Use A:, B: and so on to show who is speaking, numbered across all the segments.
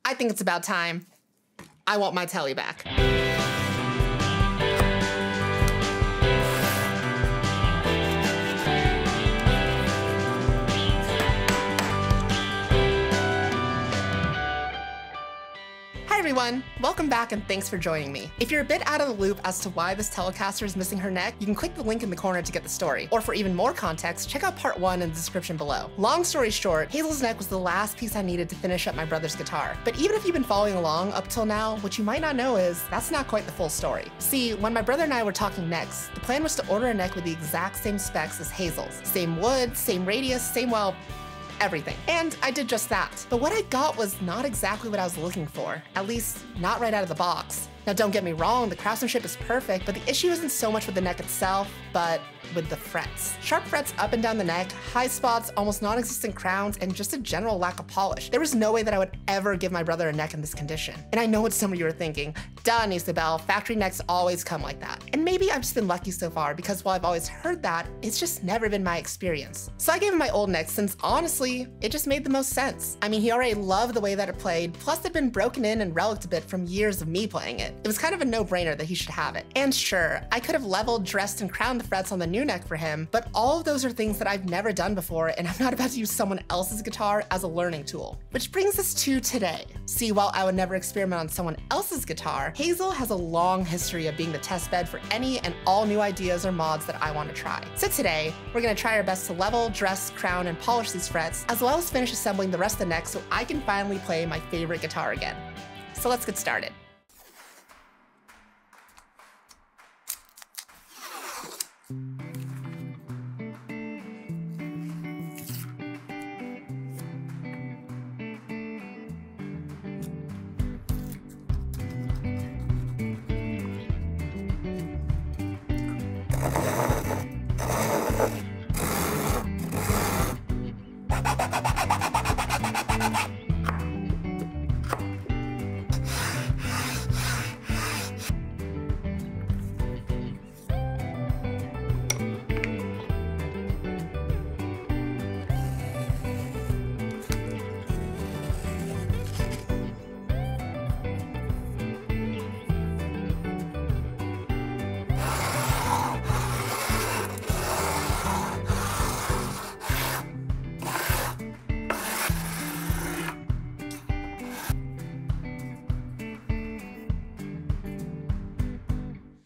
A: I think it's about time. I want my tele back. Hi everyone, welcome back and thanks for joining me. If you're a bit out of the loop as to why this Telecaster is missing her neck, you can click the link in the corner to get the story. Or for even more context, check out part 1 in the description below. Long story short, Hazel's neck was the last piece I needed to finish up my brother's guitar. But even if you've been following along up till now, what you might not know is that's not quite the full story. See, when my brother and I were talking necks, the plan was to order a neck with the exact same specs as Hazel's. Same wood, same radius, same, well, everything. And I did just that. But what I got was not exactly what I was looking for, at least not right out of the box. Now don't get me wrong, the craftsmanship is perfect, but the issue isn't so much with the neck itself, but with the frets. Sharp frets up and down the neck, high spots, almost non-existent crowns, and just a general lack of polish. There was no way that I would ever give my brother a neck in this condition. And I know what some of you are thinking, duh, Isabel, factory necks always come like that. And maybe I've just been lucky so far, because while I've always heard that, it's just never been my experience. So I gave him my old neck since honestly, it just made the most sense. I mean, he already loved the way that it played, plus it'd been broken in and relicked a bit from years of me playing it. It was kind of a no-brainer that he should have it. And sure, I could have leveled, dressed, and crowned the frets on the new neck for him, but all of those are things that I've never done before, and I'm not about to use someone else's guitar as a learning tool. Which brings us to today. See, while I would never experiment on someone else's guitar, Hazel has a long history of being the test bed for any and all new ideas or mods that I want to try. So today, we're gonna try our best to level, dress, crown, and polish these frets, as well as finish assembling the rest of the neck so I can finally play my favorite guitar again. So let's get started.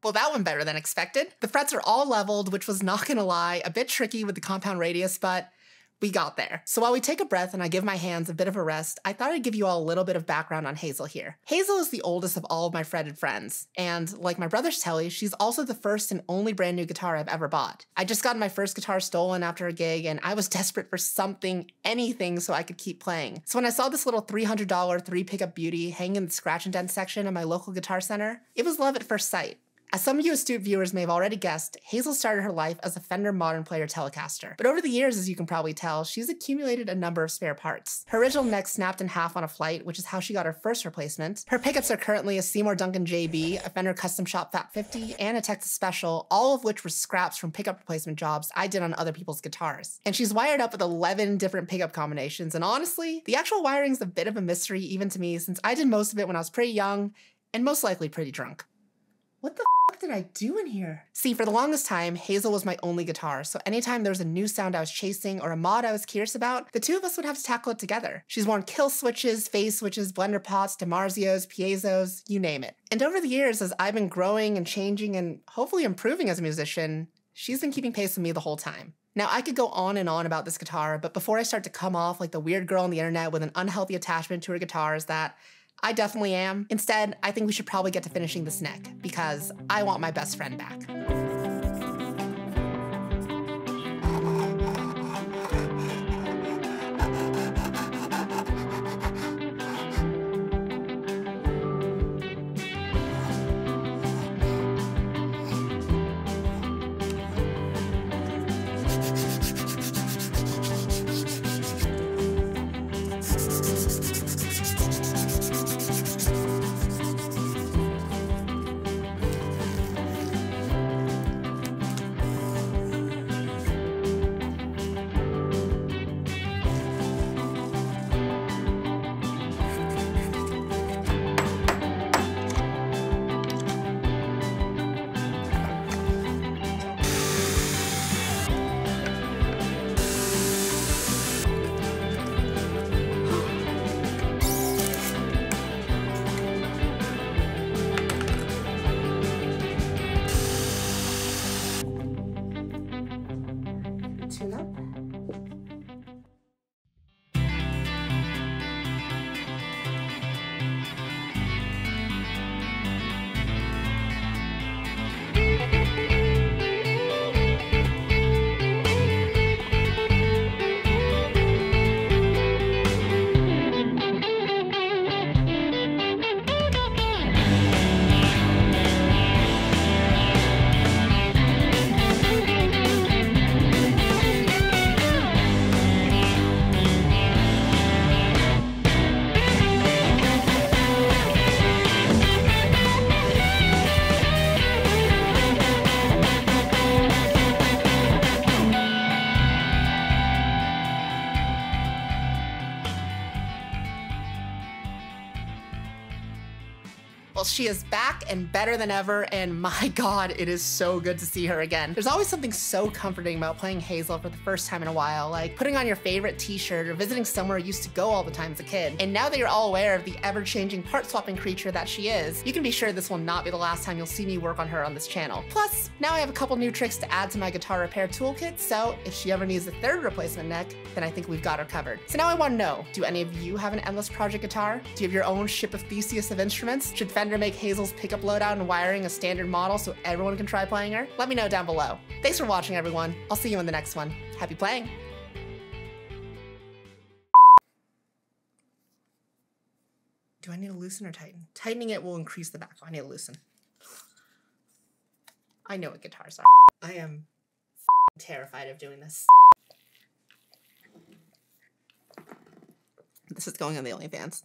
A: Well, that went better than expected. The frets are all leveled, which was not gonna lie, a bit tricky with the compound radius, but we got there. So while we take a breath and I give my hands a bit of a rest, I thought I'd give you all a little bit of background on Hazel here. Hazel is the oldest of all of my fretted friends, and like my brother's Telly, she's also the first and only brand new guitar I've ever bought. I just got my first guitar stolen after a gig, and I was desperate for something, anything, so I could keep playing. So when I saw this little $300 3-pickup beauty hanging in the scratch and dent section of my local guitar center, it was love at first sight. As some of you astute viewers may have already guessed, Hazel started her life as a Fender modern player Telecaster. But over the years, as you can probably tell, she's accumulated a number of spare parts. Her original neck snapped in half on a flight, which is how she got her first replacement. Her pickups are currently a Seymour Duncan JB, a Fender Custom Shop Fat 50, and a Texas Special, all of which were scraps from pickup replacement jobs I did on other people's guitars. And she's wired up with 11 different pickup combinations, and honestly, the actual wiring's a bit of a mystery even to me since I did most of it when I was pretty young, and most likely pretty drunk. What the f did I do in here? See, for the longest time, Hazel was my only guitar, so anytime there was a new sound I was chasing or a mod I was curious about, the two of us would have to tackle it together. She's worn kill switches, phase switches, blender pots, DiMarzios, piezos, you name it. And over the years, as I've been growing and changing and hopefully improving as a musician, she's been keeping pace with me the whole time. Now, I could go on and on about this guitar, but before I start to come off like the weird girl on the internet with an unhealthy attachment to her guitars that I definitely am. Instead, I think we should probably get to finishing this neck, because I want my best friend back. Well, she is back and better than ever, and my God, it is so good to see her again. There's always something so comforting about playing Hazel for the first time in a while, like putting on your favorite t-shirt or visiting somewhere you used to go all the time as a kid. And now that you're all aware of the ever-changing part-swapping creature that she is, you can be sure this will not be the last time you'll see me work on her on this channel. Plus, now I have a couple new tricks to add to my guitar repair toolkit, so if she ever needs a third replacement neck, then I think we've got her covered. So now I want to know, do any of you have an Endless Project guitar? Do you have your own ship of Theseus of instruments? Should Fender make Hazel's pickup loadout and wiring a standard model so everyone can try playing her? Let me know down below. Thanks for watching, everyone. I'll see you in the next one. Happy playing! Do I need to loosen or tighten? Tightening it will increase the backflow. I need to loosen. I know what guitars are. I am terrified of doing this. This is going on the OnlyFans.